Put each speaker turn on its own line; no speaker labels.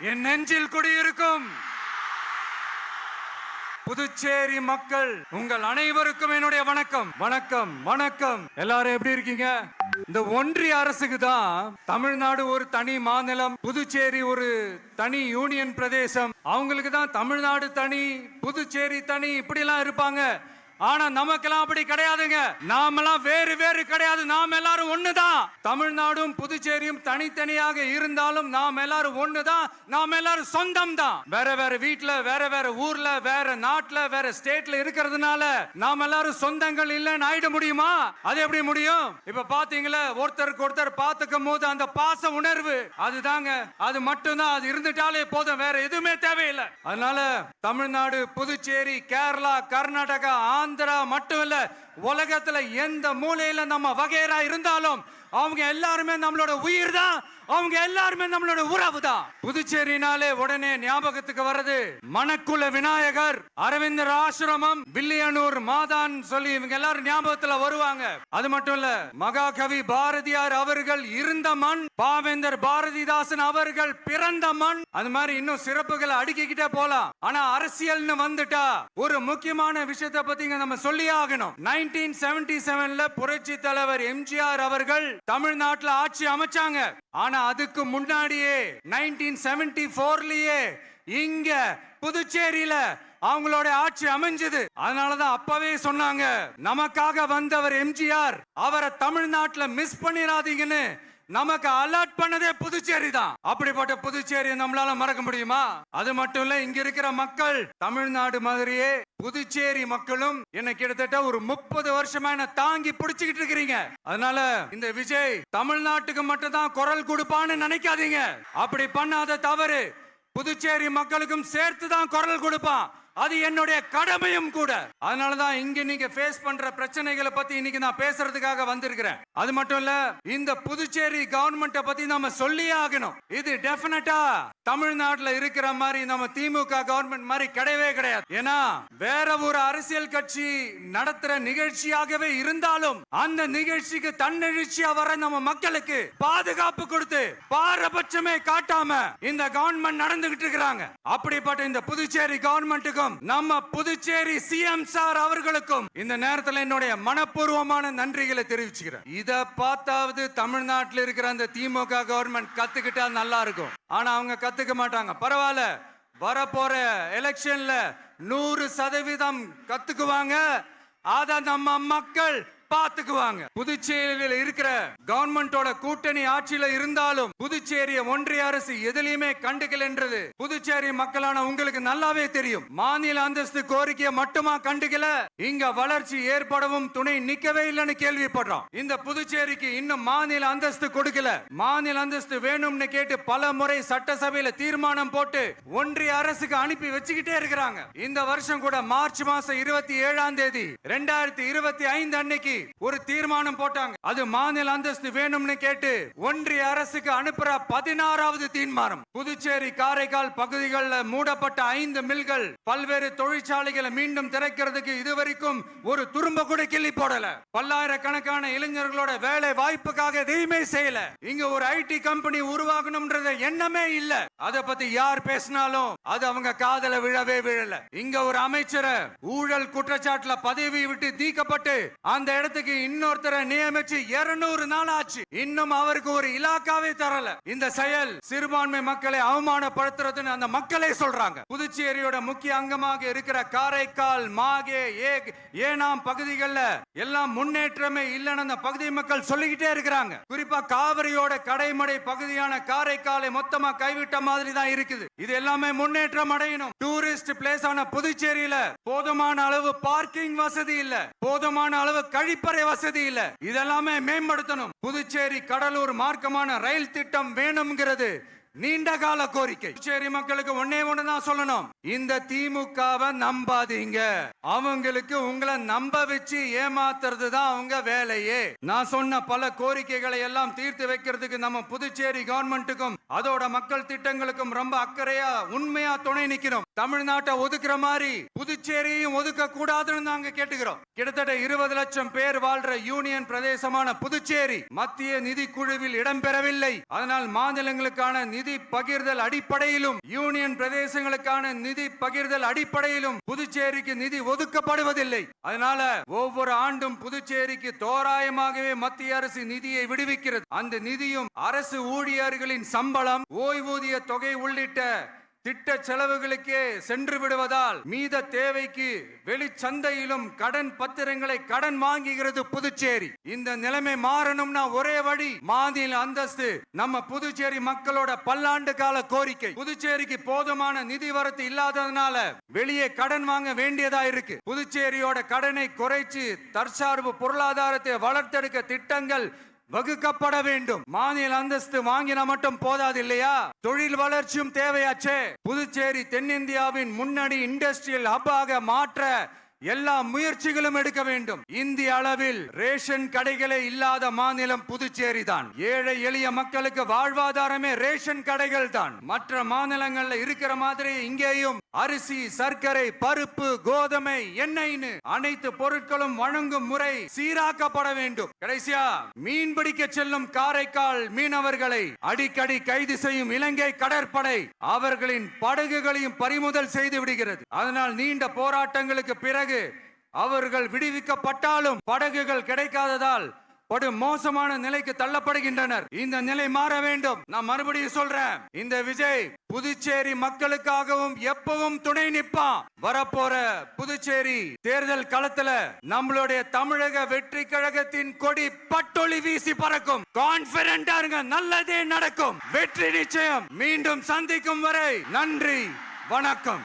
என் நெஞ்சில் குடியிருக்கும் புதுச்சேரி மக்கள் உங்கள் அனைவருக்கும் என்னுடைய வணக்கம். வணக்கம் வணக்கம். எல்லாரும் எப்படி இருக்கீங்க? இந்த ஒன்றிய அரசுக்கு தான் தமிழ்நாடு ஒரு தனி மாநிலம், புதுச்சேரி ஒரு தனி யூனியன் பிரதேசம். அவங்களுக்கு தான் தமிழ்நாடு தனி, புதுச்சேரி தனி, இப்படி எல்லாம் இருப்பாங்க. ஆனா நமக்கெல்லாம் அப்படி கிடையாதுங்க. நாமெல்லாம் வேறு வேறு கிடையாது. நாம் எல்லாரும் ஒண்ணுதான். தமிழ்நாடும் புதுச்சேரியும் தனித்தனியாக இருந்தாலும் நாம் எல்லாரும் ஒண்ணுதான். நாம் எல்லாரும் சொந்தம் தான். வேற வேற வீட்டுல, வேற வேற ஊர்ல, வேற நாட்டுல, வேற ஸ்டேட்ல இருக்கிறதுனால நாம் எல்லாரும் சொந்தங்கள் இல்லைன்னு ஆயிட முடியுமா? அது எப்படி முடியும்? இப்ப பாத்தீங்களா, ஒருத்தருக்கு ஒருத்தர் பாத்துக்கும் போது அந்த பாச உணர்வு, அதுதாங்க, அது மட்டும்தான். அது இருந்துட்டாலே போதும், வேற எதுவுமே தேவையில்லை. அதனால தமிழ்நாடு, புதுச்சேரி, கேரளா, கர்நாடகா, ஆந்திரா மட்டும் இல்ல, உலகத்துல எந்த மூலையில நம்ம வகைரா இருந்தாலும் அவங்க எல்லாருமே நம்மளோட உயிர் தான். அவங்க எல்லாருமே நம்மளோட உறவு தான். புதுச்சேரினாலே உடனே ஞாபகத்துக்கு வர்றது மணக்குள விநாயகர், அரவிந்தர் ஆசிரமம், வில்லியனூர் மாதான் சொல்லி இவங்க எல்லாரும் ஞாபகத்துல வருவாங்க. அது மட்டும் இல்ல, மகாகவி பாரதியார் அவர்கள் இருந்த மண், பாவேந்தர் பாரதிதாசன் அவர்கள் பிறந்த மண். அது மாதிரி இன்னும் சிறப்புகளை அடுக்கிக்கிட்டே போலாம். ஆனா அரசியல்னு வந்துட்டா ஒரு முக்கியமான விஷயத்தை பத்தி நம்ம சொல்லி ஆகணும். 1977ல புரட்சி தலைவர் எம்ஜிஆர் அவர்கள் தமிழ்நாட்டுல ஆட்சி அமைச்சாங்க. ஆனா அதுக்கு முன்னாடியே 1974லயே இங்க புதுச்சேரியில அவங்களோட ஆட்சி அமைஞ்சது. அதனாலதான் அப்பவே சொன்னாங்க, நமக்காக வந்தவர் எம்ஜிஆர், அவரை தமிழ்நாட்டுல மிஸ் பண்ணிடாதீங்கன்னு நமக்கு அலர்ட் பண்ணதே புதுச்சேரி தான். அப்படிப்பட்ட புதுச்சேரி நம்மளால மறக்க முடியுமா? அது மட்டும் இல்ல, இங்க இருக்கிற மக்கள் தமிழ்நாடு மாதிரியே புதுச்சேரி மக்களும் என்ன கிட்டத்தட்ட ஒரு 30 வருஷமா என்ன தாங்கி பிடிச்சுக்கிட்டு இருக்கிறீங்க. அதனால இந்த விஜய் தமிழ்நாட்டுக்கு மட்டும் தான் குரல் கொடுப்பான்னு நினைக்காதீங்க. அப்படி பண்ணாத தவறு. புதுச்சேரி மக்களுக்கும் சேர்த்து தான் குரல் கொடுப்பான். அது என்னுடைய கடமையும் கூட. அதனாலதான் இங்க நீங்க ஃபேஸ் பண்ற பிரச்சனைகளை பத்தி இன்னைக்கு நான் பேசுறதுக்காக வந்திருக்கிறேன். அது மட்டும் இல்ல, இந்த புதுச்சேரி கவர்மெண்ட்டை பத்தி நாம சொல்லியே ஆகணும். இது டெஃபினட்டா தமிழ்நாட்டுல இருக்கிற மாதிரி நம்ம திமுக கவர்மெண்ட் மாதிரி கிடையவே கிடையாது. ஏன்னா வேற ஒரு அரசியல் கட்சி நடத்துற நிகழ்ச்சியாகவே இருந்தாலும் அந்த நிகழ்ச்சிக்கு தன்னெழுச்சியா வர நம்ம மக்களுக்கு பாதுகாப்பு கொடுத்து பாரபட்சமே காட்டாம இந்த கவர்மெண்ட் நடந்துகிட்டு இருக்கிறாங்க. அப்படிப்பட்ட இந்த புதுச்சேரி கவர்மெண்ட்டுக்கு, நம்ம புதுச்சேரி சிஎம் சார் அவர்களுக்கும் இந்த நேரத்தில் என்னுடைய மனப்பூர்வமான நன்றிகளை தெரிவிச்சுக்கிறேன். இத பார்த்தாவது தமிழ்நாட்டில் இருக்கிற அந்த திமுக கவர்மெண்ட் கத்துக்கிட்டா நல்லா இருக்கும். ஆனா அவங்க கத்துக்க மாட்டாங்க. பரவாயில்ல, வரப்போற எலெக்ஷன்ல 100% கத்துக்குவாங்க. அத நம்ம மக்கள் பாத்துக்குவாங்க. புதுச்சேரியில் இருக்கிற கவர்மெண்டோட கூட்டணி ஆட்சியில இருந்தாலும் புதுச்சேரிய ஒன்றிய அரசு எதிலையுமே கண்டுக்கல என்றது புதுச்சேரி மக்களான உங்களுக்கு நல்லாவே தெரியும். மாநில அந்தஸ்து கோரிக்கையை மட்டுமா கண்டுக்கல, இங்க வளர்ச்சி ஏற்படவும் துணை நிக்கவே இல்லைன்னு கேள்விப்படுறோம். இந்த புதுச்சேரிக்கு இன்னும் மாநில அந்தஸ்து கொடுக்கல. மாநில அந்தஸ்து வேணும்னு கேட்டு பல முறை சட்டசபையில தீர்மானம் போட்டு ஒன்றிய அரசுக்கு அனுப்பி வச்சுக்கிட்டே இருக்கிறாங்க. இந்த வருஷம் கூட மார்ச் மாசம் 27ஆம் தேதி 2025 அன்னைக்கு ஒரு தீர்மானம் போட்டாங்க. அது மாநில அந்தஸ்து வேணும்னு கேட்டு ஒன்றிய அரசுக்கு அனுப்புற 16வது தீர்மானம். புதுச்சேரி, காரைக்கால் பகுதிகளில் மூடப்பட்ட 5 மில்கள், பல்வேறு தொழிற்சாலைகளை மீண்டும் திறக்கிறதுக்கு இதுவரைக்கும் ஒரு துரும்ப கூட கிள்ளி போடல. பல்லாயிரக்கணக்கான இளைஞர்களோட வேலை வாய்ப்புக்காக எதையுமே செய்யல. இங்க ஒரு ஐடி கம்பெனி உருவாகணும்ன்றது எண்ணமே இல்ல. அத பத்தி யார் பேசினாலும் அது அவங்க காதல விழவே விழல. இங்க ஒரு அமைச்சரை ஊழல் குற்றச்சாட்டுல பதவி விட்டு நீக்கப்பட்டு அந்த இடத்துக்கு இன்னொருத்தரை நியமிச்சு 200 நாள் ஆச்சு. இன்னும் அவருக்கு ஒரு இலாக்காவே தரல. இந்த செயல் சிறுபான்மை மக்களை அவமானப்படுத்துறதுன்னு அந்த மக்களே சொல்றாங்க. புதுச்சேரியோட முக்கிய அங்கமாக இருக்கிற காரைக்கால், மாகே, ஏனாம் பகுதிகளில் எல்லாம் முன்னேற்றமே இல்லைன்னு அந்த பகுதி மக்கள் சொல்லிக்கிட்டே இருக்கிறாங்க. குறிப்பா காவிரியோட கடைமடை பகுதியான காரைக்காலை மொத்தமா கைவிட்ட மாதிரி தான் இருக்குது. இது எல்லாமே முன்னேற்றம் அடையணும். டூரிஸ்ட் பிளேஸ் ஆன புதுச்சேரியில போதுமான அளவு பார்க்கிங் வசதி இல்ல, போதுமான அளவு கழிப்பறை வசதி இல்ல. இதெல்லாமே மேம்படுத்தணும். புதுச்சேரி கடலூர் மார்க்கமான ரயில் திட்டம் வேணும்ங்கிறது நீண்ட கால கோரிக்கை. புதுச்சேரி மக்களுக்கு ஒன்னே ஒண்ணுதான் சொல்லணும், இந்த திமுகவை நம்பாதீங்க. அவங்களுக்கு உங்களை நம்ப வச்சு ஏமாத்துறது தான் அவங்க வேலையே. நான் சொன்ன பல கோரிக்கைகளை எல்லாம் தீர்த்து வைக்கிறதுக்கு நம்ம புதுச்சேரி கவர்மெண்ட்டுக்கும் அதோட மக்கள் திட்டங்களுக்கும் ரொம்ப அக்கறையா உண்மையா துணை நிக்கிறோம். தமிழ்நாட்டை ஒதுக்குற மாதிரி புதுச்சேரியும் ஒதுக்க கூடாதுன்னு நாங்க கேட்டுக்கிறோம். கிட்டத்தட்ட 20 லட்சம் பேர் வாழ்ற யூனியன் பிரதேசமான புதுச்சேரி மத்திய நிதி குழுவில் இடம்பெறவில்லை. அதனால் மாநிலங்களுக்கான நிதி பகிர்தல் அடிப்படையிலும் யூனியன் பிரதேசங்களுக்கான நிதி பகிர்தல் அடிப்படையிலும் புதுச்சேரிக்கு நிதி ஒதுக்கப்படுவதில்லை. அதனால ஒவ்வொரு ஆண்டும் புதுச்சேரிக்கு தோராயமாகவே மத்திய அரசு நிதியை விடுவிக்கிறது. அந்த நிதியும் அரசு ஊழியர்களின் சம்பளம், ஓய்வூதிய தொகை உள்ளிட்ட திட்ட செலவுகளுக்கே சென்று விடுவதால் மீத தேவைக்கு வெளிச்சந்தையிலும் கடன் பத்திரங்களை கடன் வாங்குகிறது புதுச்சேரி. இந்த நிலைமை மாறணும்னா ஒரே வழி மாநில அந்தஸ்து. நம்ம புதுச்சேரி மக்களோட பல்லாண்டு கால கோரிக்கை. புதுச்சேரிக்கு போதுமான நிதி வரத்து இல்லாததுனால வெளியே கடன் வாங்க வேண்டியதா இருக்கு. புதுச்சேரியோட கடனை குறைச்சு தற்சார்பு பொருளாதாரத்தை வளர்த்தெடுக்க திட்டங்கள் வகுக்கப்பட வேண்டும். மாநில அந்தஸ்து வாங்கினா மட்டும் போதாது இல்லையா, தொழில் வளர்ச்சியும் தேவையாச்சே. புதுச்சேரி தென்னிந்தியாவின் முன்னணி இண்டஸ்ட்ரியல் ஹப்பாக மாற்ற எல்லா முயற்சிகளும் எடுக்க வேண்டும். இந்திய அளவில் ரேஷன் கடைகளே இல்லாத மாநிலம் புதுச்சேரி தான். ஏழை எளிய மக்களுக்கு வாழ்வாதாரமே ரேஷன் கடைகள் தான். மற்ற மாநிலங்கள்ல இருக்கிற மாதிரி இங்கேயும் அரிசி, சர்க்கரை, பருப்பு, கோதுமை, எண்ணெய்னு அனைத்து பொருட்களும் வழங்கும் முறை சீராக்கப்பட வேண்டும். கடைசியா மீன் பிடிக்க செல்லும் காரைக்கால் மீனவர்களை அடிக்கடி கைது செய்யும் இலங்கை கடற்படை அவர்களின் படகுகளையும் பறிமுதல் செய்து விடுகிறது. அதனால் நீண்ட போராட்டங்களுக்கு பிறகு அவர்கள் விடுவிக்கப்பட்டாலும் படகுகள் கிடைக்காததால் படும் மோசமான நிலைக்கு தள்ளப்படுகின்றனர். இந்த நிலை மாற வேண்டும். நான் மறுபடியும் சொல்றேன், இந்த விஜய் புதுச்சேரி மக்களுக்காகவும் எப்பவும் துணை நிற்பான். வரப்போற புதுச்சேரி தேர்தல் களத்துல நம்மளுடைய தமிழக வெற்றி கழகத்தின் கொடி பட்டொளி வீசி பறக்கும். கான்பிடென்டா இருங்க, நல்லதே நடக்கும். வெற்றி நிச்சயம். மீண்டும் சந்திக்கும் வரை நன்றி, வணக்கம்.